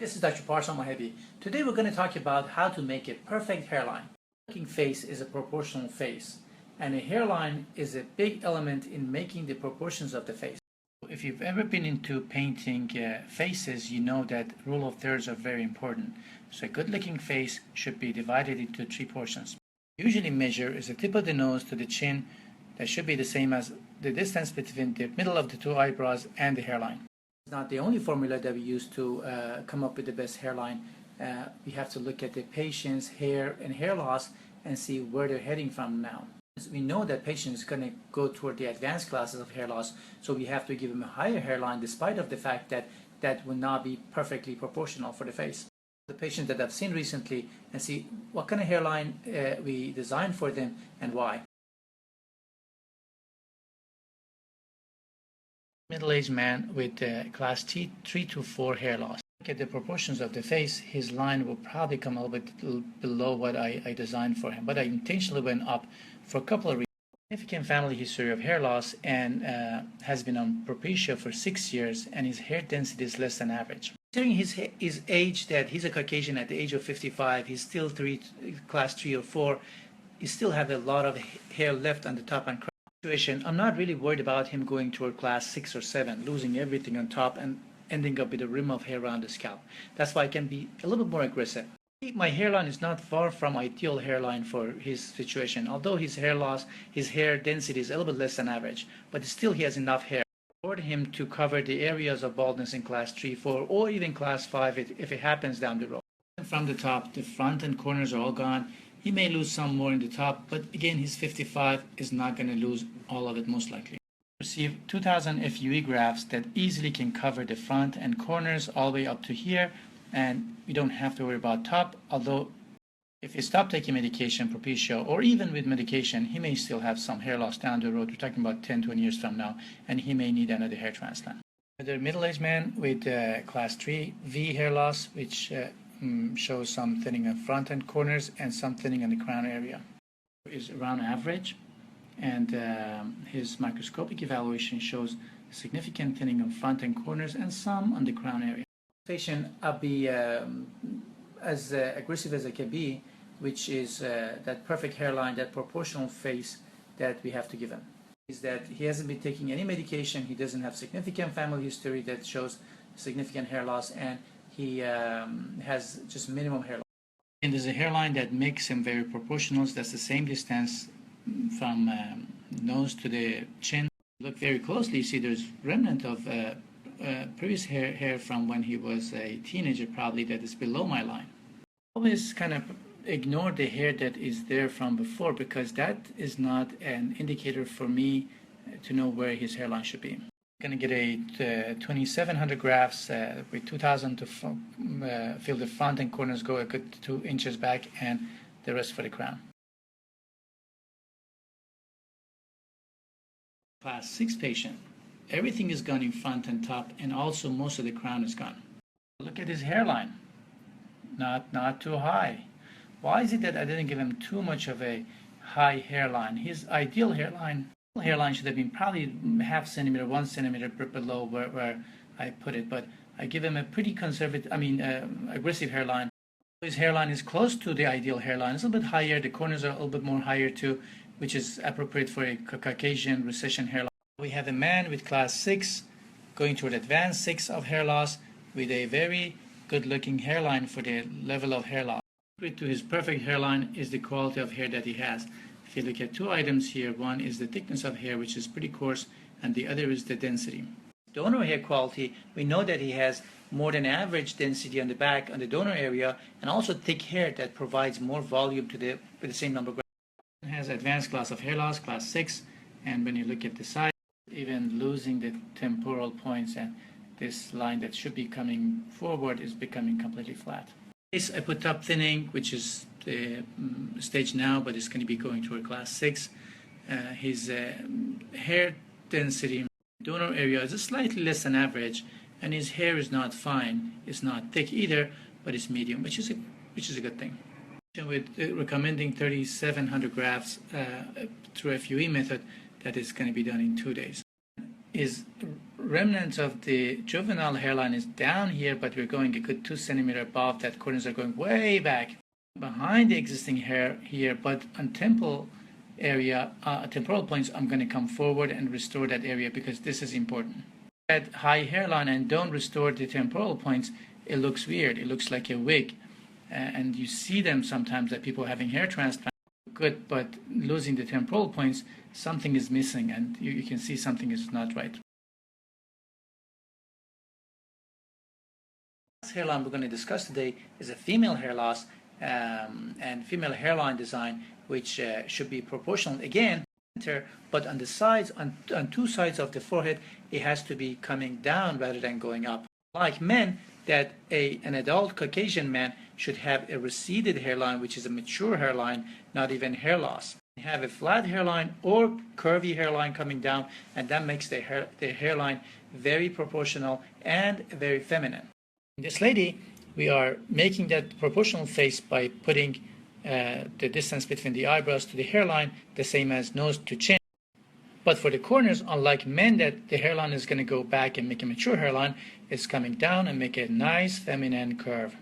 This is Dr. Parsa Mohebi. Today we're going to talk about how to make a perfect hairline. A looking face is a proportional face, and a hairline is a big element in making the proportions of the face. If you've ever been into painting faces, you know that rule of thirds are very important. So a good looking face should be divided into three portions. Usually measure is the tip of the nose to the chin. That should be the same as the distance between the middle of the two eyebrows and the hairline. It's not the only formula that we use to come up with the best hairline. We have to look at the patient's hair and hair loss and see where they're heading from now. We know that patient is going to go toward the advanced classes of hair loss, so we have to give them a higher hairline despite of the fact that that will not be perfectly proportional for the face. The patient that I've seen recently and see what kind of hairline we designed for them and why. Middle-aged man with class 3 to 4 hair loss. Look at the proportions of the face. His line will probably come a little bit below what I designed for him, but I intentionally went up for a couple of reasons. Significant family history of hair loss and has been on Propecia for 6 years, and his hair density is less than average. Considering his age, that he's a Caucasian at the age of 55, he's still class 3 or 4, he still have a lot of hair left on the top and crown. I'm not really worried about him going toward class 6 or 7, losing everything on top and ending up with a rim of hair around the scalp. That's why I can be a little bit more aggressive. My hairline is not far from ideal hairline for his situation. Although his hair loss, his hair density is a little bit less than average, but still he has enough hair for him to cover the areas of baldness in class 3, 4, or even class 5 if it happens down the road. From the top, the front and corners are all gone. He may lose some more in the top, but again, his 55 is not going to lose all of it most likely. Receive 2000 FUE grafts that easily can cover the front and corners all the way up to here, and we don't have to worry about top, although if he stops taking medication, Propecia, or even with medication, he may still have some hair loss down the road. We're talking about 10, 20 years from now, and he may need another hair transplant. The middle-aged man with class 3 V hair loss, which shows some thinning of front and corners and some thinning in the crown area, is around average, and his microscopic evaluation shows significant thinning of front and corners and some on the crown area. Patient, I'll be as aggressive as I can be, which is that perfect hairline, that proportional face that we have to give him. Is that he hasn't been taking any medication, he doesn't have significant family history that shows significant hair loss, and he has just minimum hair loss. And there's a hairline that makes him very proportional. That's the same distance from nose to the chin. Look very closely, you see there's remnant of previous hair from when he was a teenager, probably, that is below my line. Always kind of ignore the hair that is there from before, because that is not an indicator for me to know where his hairline should be. Going to get a 2700 grafts with 2000 to fill the front and corners, go a good 2 inches back, and the rest for the crown. Class 6 patient, everything is gone in front and top, and also most of the crown is gone. Look at his hairline, not too high. Why is it that I didn't give him too much of a high hairline? His ideal hairline should have been probably half centimeter, 1 centimeter below where I put it, but I give him a pretty conservative, aggressive hairline. His hairline is close to the ideal hairline. It's a little bit higher. The corners are a little bit more higher too, which is appropriate for a Caucasian recession hairline. We have a man with class 6 going toward advanced 6 of hair loss with a very good looking hairline for the level of hair loss. Secret to his perfect hairline is the quality of hair that he has. If you look at 2 items here, one is the thickness of hair, which is pretty coarse, and the other is the density. Donor hair quality, we know that he has more than average density on the back, on the donor area, and also thick hair that provides more volume to the same number of grafts. He has advanced class of hair loss, class 6, and when you look at the side, even losing the temporal points, and this line that should be coming forward is becoming completely flat. I put top thinning, which is the stage now, but it's going to be going toward class 6. His hair density, donor area, is slightly less than average, and his hair is not fine. It's not thick either, but it's medium, which is a good thing. With recommending 3700 grafts through FUE method, that is going to be done in 2 days. His remnants of the juvenile hairline is down here, but we're going a good 2 centimeters above that. Corners are going way back behind the existing hair here, but on temporal area, temporal points, I'm going to come forward and restore that area because this is important. At high hairline and don't restore the temporal points, it looks weird. It looks like a wig. And you see them sometimes that people having hair transplant good, but losing the temporal points, something is missing, and you can see something is not right. The last hairline we're going to discuss today is a female hair loss and female hairline design, which should be proportional again, but on the sides, on 2 sides of the forehead, it has to be coming down rather than going up. Like men, that an adult Caucasian man should have a receded hairline, which is a mature hairline, not even hair loss. Have a flat hairline or curvy hairline coming down, and that makes the hairline very proportional and very feminine. In this lady, we are making that proportional face by putting the distance between the eyebrows to the hairline the same as nose to chin. But for the corners, unlike men that the hairline is going to go back and make a mature hairline, it's coming down and make a nice feminine curve.